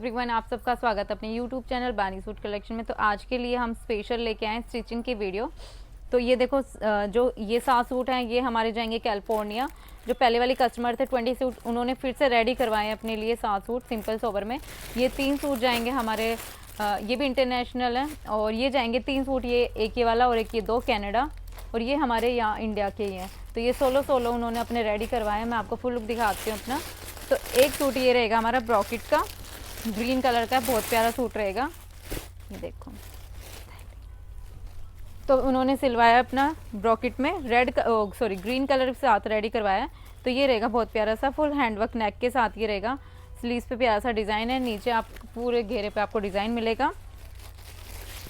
Everyone, आप सबका स्वागत अपने यूट्यूब चैनल बानी सूट कलेक्शन में। तो आज के लिए हम स्पेशल लेके आए स्टिचिंग की वीडियो। तो ये देखो, जो ये 7 सूट हैं ये हमारे जाएंगे कैलिफोर्निया। जो पहले वाली कस्टमर थे 20 सूट, उन्होंने फिर से रेडी करवाए हैं अपने लिए 7 सूट सिंपल सोबर में। ये 3 सूट जाएंगे हमारे, ये भी इंटरनेशनल है। और ये जाएंगे 3 सूट, ये एक ये वाला और एक ये 2 कनाडा, और ये हमारे यहाँ इंडिया के ही हैं। तो ये सोलो उन्होंने अपने रेडी करवाए हैं। मैं आपको फुल लुक दिखाती हूँ अपना। तो एक सूट ये रहेगा हमारा ब्रॉकेट का, ग्रीन कलर का, बहुत प्यारा सूट रहेगा। ये देखो, तो उन्होंने सिलवाया अपना ब्रॉकेट में ग्रीन कलर के साथ रेडी करवाया। तो ये रहेगा बहुत प्यारा सा फुल हैंडवर्क नेक के साथ। ये रहेगा स्लीव्स पे प्यारा सा डिज़ाइन है, नीचे आप पूरे घेरे पे आपको डिज़ाइन मिलेगा।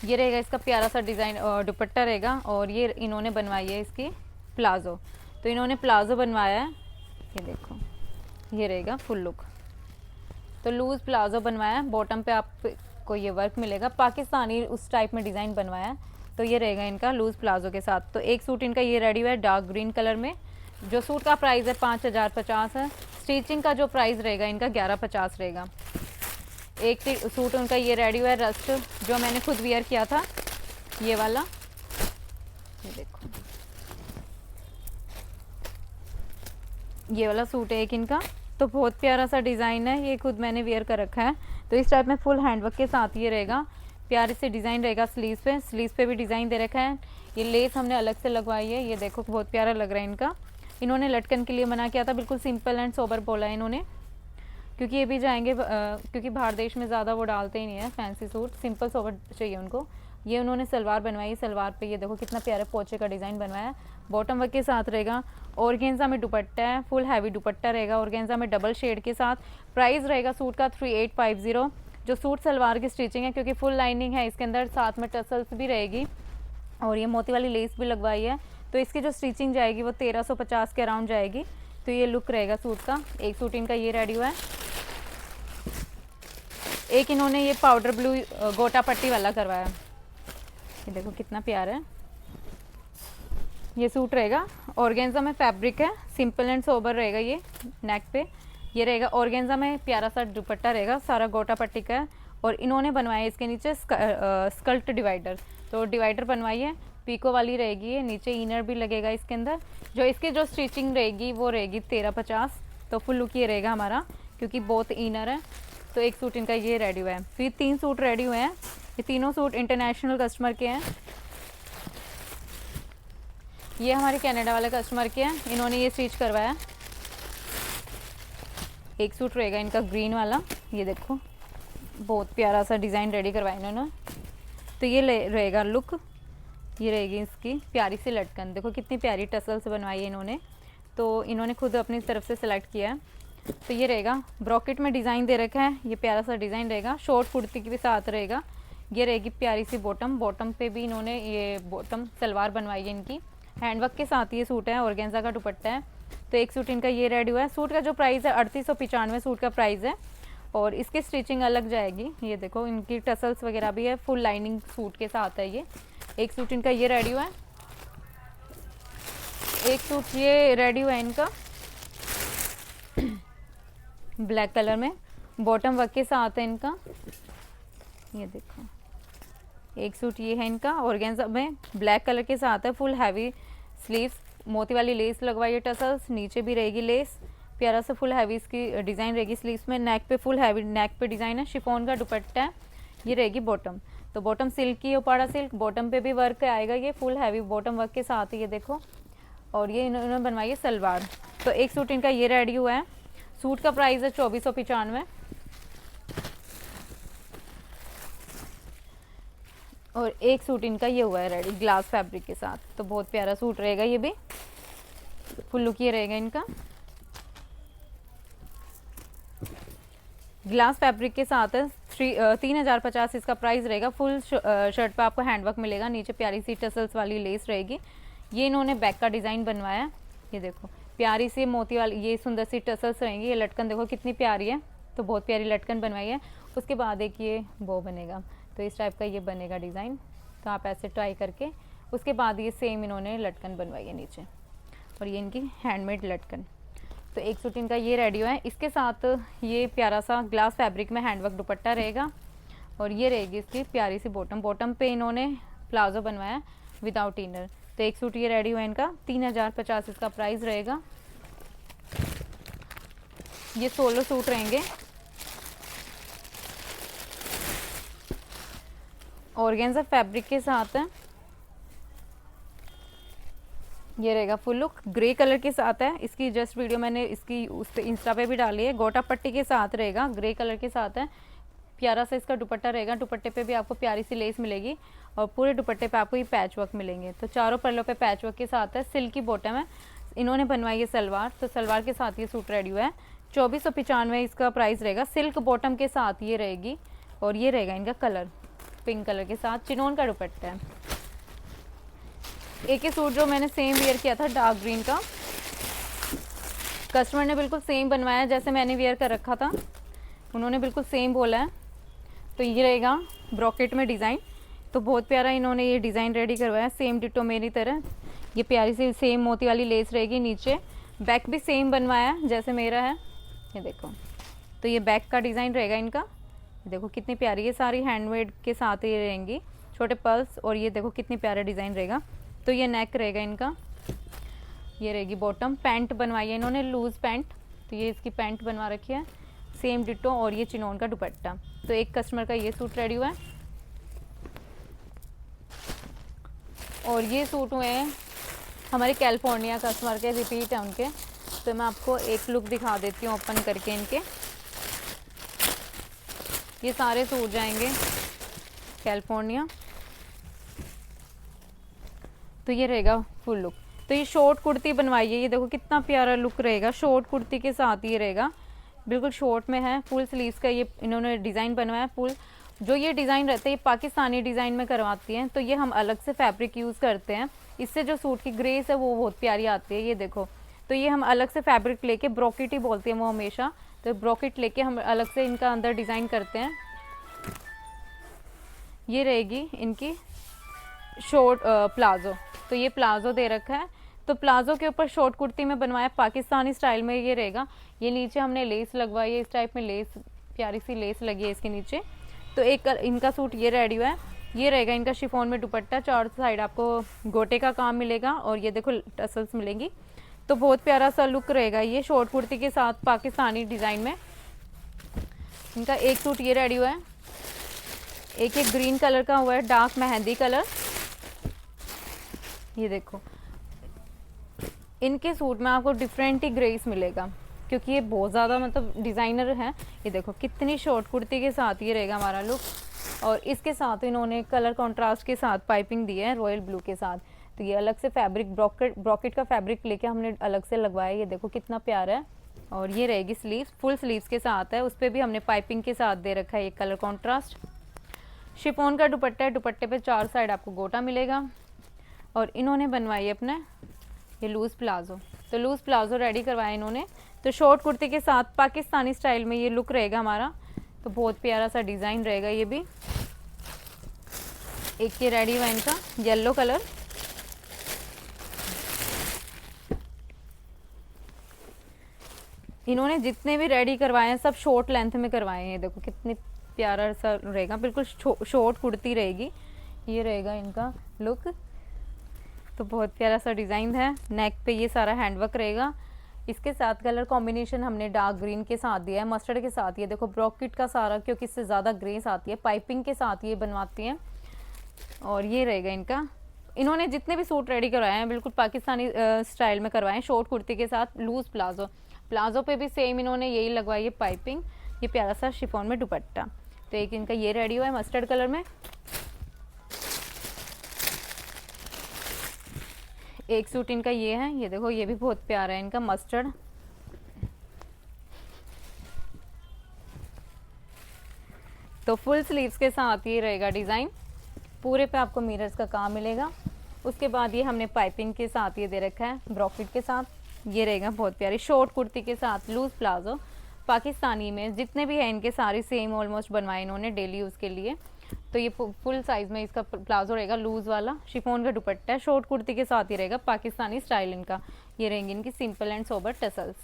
ये रहेगा इसका प्यारा सा डिज़ाइन दुपट्टा रहेगा। और ये इन्होंने बनवाई है इसकी प्लाजो। तो इन्होंने प्लाजो बनवाया है, ये देखो, ये रहेगा फुल लुक। तो लूज़ प्लाजो बनवाया है, बॉटम पे आपको ये वर्क मिलेगा, पाकिस्तानी उस टाइप में डिज़ाइन बनवाया है। तो ये रहेगा इनका लूज़ प्लाजो के साथ। तो एक सूट इनका ये रेडी हुआ है डार्क ग्रीन कलर में। जो सूट का प्राइस है 5050 है। स्टिचिंग का जो प्राइस रहेगा इनका 1150 रहेगा। एक सूट उनका ये रेडी हुआ है रस्ट, जो मैंने खुद वियर किया था, ये वाला। ये देखो, ये वाला सूट है एक इनका। तो बहुत प्यारा सा डिज़ाइन है, ये खुद मैंने वेयर कर रखा है। तो इस टाइप में फुल हैंडवर्क के साथ ये रहेगा, प्यारे से डिज़ाइन रहेगा। स्लीव्स पे भी डिज़ाइन दे रखा है। ये लेस हमने अलग से लगवाई है, ये देखो बहुत प्यारा लग रहा है इनका। इन्होंने लटकन के लिए मना किया था, बिल्कुल सिंपल एंड सोबर बोला है इन्होंने, क्योंकि ये भी जाएंगे क्योंकि बाहर देश में ज़्यादा वो डालते ही नहीं है फैंसी सूट, सिंपल सोबर चाहिए उनको। ये उन्होंने सलवार बनवाई, सलवार पे ये देखो कितना प्यारा पोचे का डिज़ाइन बनवाया है। बॉटम वर्क के साथ रहेगा। ऑर्गेन्जा में दुपट्टा है, फुल हैवी दुपट्टा रहेगा ऑर्गेन्जा में डबल शेड के साथ। प्राइस रहेगा सूट का 3850। जो सूट सलवार की स्टिचिंग है, क्योंकि फुल लाइनिंग है इसके अंदर, साथ में टसल्स भी रहेगी और ये मोती वाली लेस भी लगवाई है। तो इसकी जो स्टिचिंग जाएगी वो 1350 के अराउंड जाएगी। तो ये लुक रहेगा सूट का। एक सूट इनका ये रेडी हुआ है। एक इन्होंने ये पाउडर ब्लू गोटा पट्टी वाला करवाया, ये देखो कितना प्यारा है। ये सूट रहेगा ऑर्गेन्जा में, फैब्रिक है, सिंपल एंड सोबर रहेगा। ये नेक पे ये रहेगा ऑर्गेन्जा में, प्यारा सा दुपट्टा रहेगा, सारा गोटा पट्टी का है। और इन्होंने बनवाया इसके नीचे स्कल्ट डिवाइडर। तो डिवाइडर बनवाई है, पीको वाली रहेगी ये, नीचे इनर भी लगेगा इसके अंदर। जो इसकी जो स्टिचिंग रहेगी वो रहेगी 1350। तो फुल लुक ये रहेगा हमारा, क्योंकि बहुत इनर है। तो एक सूट इनका ये रेडी हुआ है। तो ये 3 सूट रेडी हुए हैं। ये तीनों सूट इंटरनेशनल कस्टमर के हैं। ये हमारे कनाडा वाले कस्टमर के हैं, इन्होंने ये स्टिच करवाया। एक सूट रहेगा इनका ग्रीन वाला, ये देखो बहुत प्यारा सा डिज़ाइन रेडी करवाया इन्होंने। तो ये रहेगा लुक, ये रहेगी इसकी प्यारी सी लटकन, देखो कितनी प्यारी टसल्स बनवाई है इन्होंने। तो इन्होंने खुद अपनी तरफ से सिलेक्ट किया है। तो ये रहेगा ब्रॉकेट में डिज़ाइन दे रखा है, ये प्यारा सा डिज़ाइन रहेगा, शॉर्ट कुर्ती के भी साथ रहेगा। ये रहेगी प्यारी सी बॉटम पे भी इन्होंने ये बॉटम सलवार बनवाई है इनकी, हैंडवर्क के साथ ये सूट है, ऑर्गेन्जा का दुपट्टा है। तो एक सूट इनका ये रेडी हुआ है। सूट का जो प्राइस है 3895 सूट का प्राइस है। और इसकी स्टिचिंग अलग जाएगी, ये देखो इनकी टसल्स वगैरह भी है, फुल लाइनिंग सूट के साथ है ये। एक सूट इनका ये रेडी हुआ है। एक सूट ये रेडी हुआ है इनका ब्लैक कलर में, बॉटम वर्क के साथ है इनका, ये देखो। एक सूट ये है इनका ऑर्गेन्जा में, ब्लैक कलर के साथ है, फुल हैवी स्लीव्स, मोती वाली लेस लगवाई है, टसल्स, नीचे भी रहेगी लेस, प्यारा सा फुल हैवी इसकी डिज़ाइन रहेगी स्लीव्स में। नेक पे फुल हैवी नेक पे डिज़ाइन है, शिफॉन का दुपट्टा है। ये रहेगी बॉटम, तो बॉटम सिल्क की, ओपाड़ा सिल्क, बॉटम पे भी वर्क आएगा, ये फुल हैवी बॉटम वर्क के साथ, ये देखो। और ये इन्होंने बनवाई है सलवार। तो एक सूट इनका ये रेडी हुआ है। सूट का प्राइस है 2495। और एक सूट इनका ये हुआ है रेडी ग्लास फैब्रिक के साथ। तो बहुत प्यारा सूट रहेगा, ये भी फुल लुक ये रहेगा इनका, ग्लास फैब्रिक के साथ है। 3050 इसका प्राइस रहेगा। फुल शर्ट पे आपको हैंडवर्क मिलेगा, नीचे प्यारी सी टसल्स वाली लेस रहेगी। ये इन्होंने बैक का डिज़ाइन बनवाया, ये देखो प्यारी सी मोती वाली ये सुंदर सी टसल्स रहेंगी। ये लटकन देखो कितनी प्यारी है, तो बहुत प्यारी लटकन बनवाई है। उसके बाद एक ये वो बनेगा, तो इस टाइप का ये बनेगा डिज़ाइन। तो आप ऐसे ट्राई करके, उसके बाद ये सेम इन्होंने लटकन बनवाई है नीचे, और ये इनकी हैंडमेड लटकन। तो एक सूट इनका ये रेडी हुआ है। इसके साथ ये प्यारा सा ग्लास फैब्रिक में हैंडवर्क दुपट्टा रहेगा और ये रहेगी इसकी प्यारी सी बॉटम। बॉटम पे इन्होंने प्लाजो बनवाया विदाउट इनर। तो एक सूट ये रेडी हुआ है इनका, 3050 इसका प्राइस रहेगा। ये 16 सूट रहेंगे। ऑर्गेन्जा फैब्रिक के साथ है, ये रहेगा फुल लुक। ग्रे कलर के साथ है, इसकी जस्ट वीडियो मैंने इसकी उस पे इंस्टा पे भी डाली है। गोटा पट्टी के साथ रहेगा, ग्रे कलर के साथ है। प्यारा सा इसका दुपट्टा रहेगा, दुपट्टे पे भी आपको प्यारी सी लेस मिलेगी और पूरे दुपट्टे पे आपको ये पैच वर्क मिलेंगे। तो चारों पल्लों पे पैच वर्क के साथ है। सिल्क की बॉटम है, इन्होंने बनवाई है सलवार, तो सलवार के साथ ये सूट रेडी हुआ है। 2495 इसका प्राइस रहेगा। सिल्क बॉटम के साथ ये रहेगी और ये रहेगा इनका कलर पिंक कलर के साथ, चिनोन का दुपट्टा है। एक ही सूट जो मैंने सेम वेयर किया था डार्क ग्रीन का, कस्टमर ने बिल्कुल सेम बनवाया जैसे मैंने वेयर कर रखा था, उन्होंने बिल्कुल सेम बोला है। तो ये रहेगा ब्रॉकेट में डिज़ाइन, तो बहुत प्यारा इन्होंने ये डिज़ाइन रेडी करवाया सेम डिटो मेरी तरह। ये प्यारी सी सेम मोती वाली लेस रहेगी नीचे, बैक भी सेम बनवाया जैसे मेरा है, ये देखो। तो ये बैक का डिज़ाइन रहेगा इनका, देखो कितनी प्यारी, ये सारी हैंडमेड के साथ ही रहेंगी, छोटे पर्ल्स। और ये देखो कितनी प्यारा डिज़ाइन रहेगा। तो ये नेक रहेगा इनका, ये रहेगी बॉटम। पैंट बनवाई है इन्होंने लूज पैंट, तो ये इसकी पैंट बनवा रखी है सेम डिटो। और ये चिनोन का दुपट्टा। तो एक कस्टमर का ये सूट रेडी हुआ है और ये सूट हुए हैं हमारे कैलिफोर्निया कस्टमर के, रिपीट है उनके। तो मैं आपको एक लुक दिखा देती हूँ ओपन करके इनके। ये सारे सूट जाएंगे कैलिफोर्निया। तो ये रहेगा फुल लुक। तो ये शॉर्ट कुर्ती बनवाई है, ये देखो कितना प्यारा लुक रहेगा, शॉर्ट कुर्ती के साथ ये रहेगा, बिल्कुल शॉर्ट में है। फुल स्लीव्स का ये इन्होंने डिज़ाइन बनवाया। फुल जो ये डिज़ाइन रहता है ये पाकिस्तानी डिज़ाइन में करवाती हैं, तो ये हम अलग से फैब्रिक यूज़ करते हैं। इससे जो सूट की ग्रेस है वो बहुत प्यारी आती है, ये देखो। तो ये हम अलग से फैब्रिक लेके, ब्रोकेट ही बोलती हैं वो हमेशा, तो ब्रोकेट लेके हम अलग से इनका अंदर डिज़ाइन करते हैं। ये रहेगी इनकी शॉर्ट प्लाजो, तो ये प्लाजो दे रखा है। तो प्लाजो के ऊपर शॉर्ट कुर्ती में बनवाया पाकिस्तानी स्टाइल में, ये रहेगा। ये नीचे हमने लेस लगवाई है, इस टाइप में लेस, प्यारी सी लेस लगी है इसके नीचे। तो एक इनका सूट ये रेडी हुआ है, ये रहेगा इनका शिफॉन में दुपट्टा, चारों साइड आपको गोटे का काम मिलेगा और ये देखो टसल्स मिलेंगी। तो बहुत प्यारा सा लुक रहेगा ये शॉर्ट कुर्ती के साथ पाकिस्तानी डिज़ाइन में। इनका एक सूट ये रेडी हुआ है, एक ग्रीन कलर का हुआ है, डार्क मेहंदी कलर, ये देखो। इनके सूट में आपको डिफरेंट ही ग्रेस मिलेगा क्योंकि ये बहुत ज़्यादा मतलब डिज़ाइनर है। ये देखो कितनी शॉर्ट कुर्ती के साथ ये रहेगा हमारा लुक। और इसके साथ इन्होंने कलर कंट्रास्ट के साथ पाइपिंग दी है रॉयल ब्लू के साथ। तो ये अलग से फैब्रिक ब्रॉकेट का फैब्रिक लेके हमने अलग से लगवाया, ये देखो कितना प्यारा है। और ये रहेगी स्लीव्स, फुल स्लीव्स के साथ है, उस पर भी हमने पाइपिंग के साथ दे रखा है ये कलर कॉन्ट्रास्ट। शिफॉन का दुपट्टा है, दुपट्टे पे चार साइड आपको गोटा मिलेगा। और इन्होंने बनवाई है अपने ये लूज़ प्लाजो, तो लूज़ प्लाजो रेडी करवाया इन्होंने। तो शॉर्ट कुर्ती के साथ पाकिस्तानी स्टाइल में ये लुक रहेगा हमारा। तो बहुत प्यारा सा डिज़ाइन रहेगा ये भी। एक ये रेडी हुआ इनका येलो कलर, इन्होंने जितने भी रेडी करवाए हैं सब शॉर्ट लेंथ में करवाए हैं। देखो कितनी प्यारा सा रहेगा, बिल्कुल शॉर्ट कुर्ती रहेगी, ये रहेगा इनका लुक। तो बहुत प्यारा सा डिज़ाइन है, नेक पे ये सारा हैंडवर्क रहेगा। इसके साथ कलर कॉम्बिनेशन हमने डार्क ग्रीन के साथ दिया है, मस्टर्ड के साथ। ये देखो ब्रॉकेट का सारा, क्योंकि इससे ज़्यादा ग्रेस आती है, पाइपिंग के साथ ये बनवाती हैं। और ये रहेगा इनका, इन्होंने जितने भी सूट रेडी करवाए हैं बिल्कुल पाकिस्तानी स्टाइल में करवाए हैं, शॉर्ट कुर्ती के साथ लूज़ प्लाजो। प्लाजो पे भी सेम इन्होंने यही लगवाई है पाइपिंग। ये प्यारा सा शिफॉन में दुपट्टा। तो एक इनका ये रेडी हुआ है मस्टर्ड कलर में। एक सूट इनका ये है, ये देखो ये भी बहुत प्यारा है इनका मस्टर्ड। तो फुल स्लीव्स के साथ ये रहेगा डिज़ाइन, पूरे पे आपको मिरर्स का काम मिलेगा। उसके बाद ये हमने पाइपिंग के साथ ये दे रखा है ब्रॉकेट के साथ। ये रहेगा बहुत प्यारी शॉर्ट कुर्ती के साथ लूज प्लाजो पाकिस्तानी में। जितने भी हैं इनके सारे सेम ऑलमोस्ट बनवाए इन्होंने डेली यूज़ के लिए। तो ये फुल साइज में इसका प्लाजो रहेगा लूज वाला, शिफॉन का दुपट्टा है, शॉर्ट कुर्ती के साथ ही रहेगा पाकिस्तानी स्टाइल इनका। ये रहेंगी इनकी सिंपल एंड सोबर टसल्स।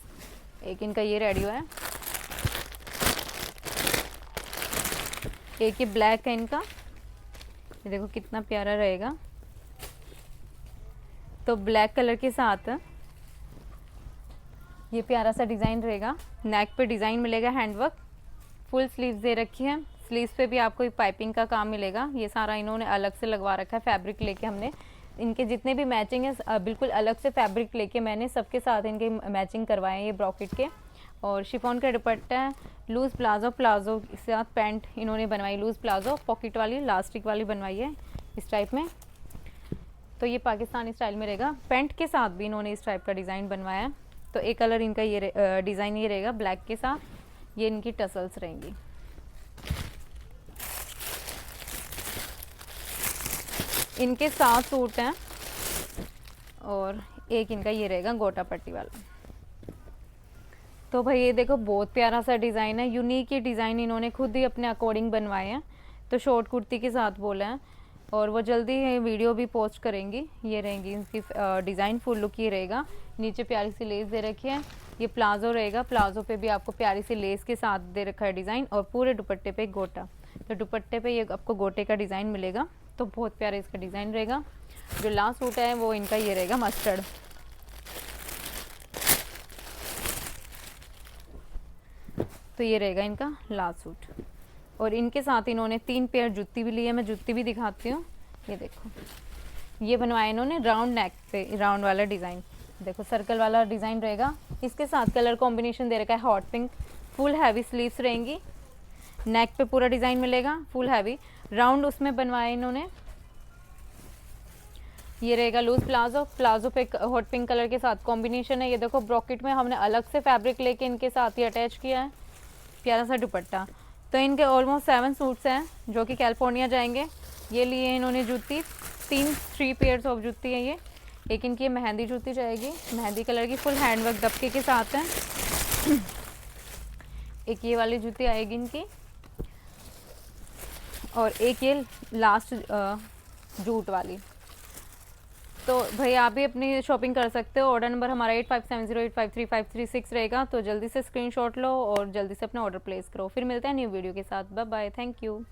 एक इनका ये रेडी हुआ है, एक ये ब्लैक है इनका, ये देखो कितना प्यारा रहेगा। तो ब्लैक कलर के साथ ये प्यारा सा डिज़ाइन रहेगा। नेक पे डिज़ाइन मिलेगा, हैंडवर्क, फुल स्लीव्स दे रखी है। स्लीव्स पे भी आपको पाइपिंग का काम मिलेगा। ये सारा इन्होंने अलग से लगवा रखा है, फैब्रिक लेके हमने इनके जितने भी मैचिंग है बिल्कुल अलग से फैब्रिक लेके मैंने सबके साथ इनके मैचिंग करवाए हैं ये ब्रॉकेट के। और शिफॉन का दुपट्टा है, लूज़ प्लाजो, प्लाजो के साथ पैंट इन्होंने बनवाई, लूज़ प्लाजो पॉकेट वाली लास्टिक वाली बनवाई है इस टाइप में। तो ये पाकिस्तानी स्टाइल में रहेगा। पैंट के साथ भी इन्होंने इस टाइप का डिज़ाइन बनवाया है। तो एक कलर इनका ये डिज़ाइन ये रहेगा ब्लैक के साथ, ये इनकी टसल्स रहेंगी। इनके 7 सूट हैं और एक इनका ये रहेगा गोटा पट्टी वाला। तो भाई ये देखो बहुत प्यारा सा डिज़ाइन है, यूनिक ये डिज़ाइन इन्होंने खुद ही अपने अकॉर्डिंग बनवाए हैं। तो शॉर्ट कुर्ती के साथ बोला है और वो जल्दी ही वीडियो भी पोस्ट करेंगी। ये रहेंगी इसकी डिज़ाइन, फुल लुक ये रहेगा। नीचे प्यारी सी लेस दे रखी है। ये प्लाजो रहेगा, प्लाजो पे भी आपको प्यारी सी लेस के साथ दे रखा है डिज़ाइन और पूरे दुपट्टे पे गोटा। तो दुपट्टे पे ये आपको गोटे का डिज़ाइन मिलेगा। तो बहुत प्यारा इसका डिज़ाइन रहेगा। जो लास्ट सूट है वो इनका ये रहेगा मस्टर्ड। तो ये रहेगा इनका लास्ट सूट और इनके साथ इन्होंने 3 पेयर जूती भी ली है। मैं जूती भी दिखाती हूँ। ये देखो ये बनवाया इन्होंने राउंड नेक पे, राउंड वाला डिज़ाइन देखो सर्कल वाला डिज़ाइन रहेगा। इसके साथ कलर कॉम्बिनेशन दे रखा है hot pink. Full heavy sleeves रहेंगी, नेक पे पूरा डिज़ाइन मिलेगा फुल हैवी। राउंड उसमें बनवाया इन्होंने। ये रहेगा लूज प्लाजो, प्लाजो पे हॉट पिंक कलर के साथ कॉम्बिनेशन है। ये देखो ब्रॉकेट में हमने अलग से फैब्रिक लेके इनके साथ ही अटैच किया है, प्यारा सा दुपट्टा। तो इनके ऑलमोस्ट 7 सूट्स हैं जो कि कैलिफोर्निया जाएंगे। ये लिए इन्होंने जूती, 3 पेयर्स ऑफ जूती है ये। एक इनकी मेहंदी जूती जाएगी, मेहंदी कलर की, फुल हैंडवर्क दबके के साथ है। एक ये वाली जूती आएगी इनकी और एक ये लास्ट जूट वाली। तो भाई आप भी अपनी शॉपिंग कर सकते हो। ऑर्डर नंबर हमारा 8570853536 रहेगा। तो जल्दी से स्क्रीनशॉट लो और जल्दी से अपना ऑर्डर प्लेस करो। फिर मिलते हैं न्यू वीडियो के साथ। Bye bye, thank you.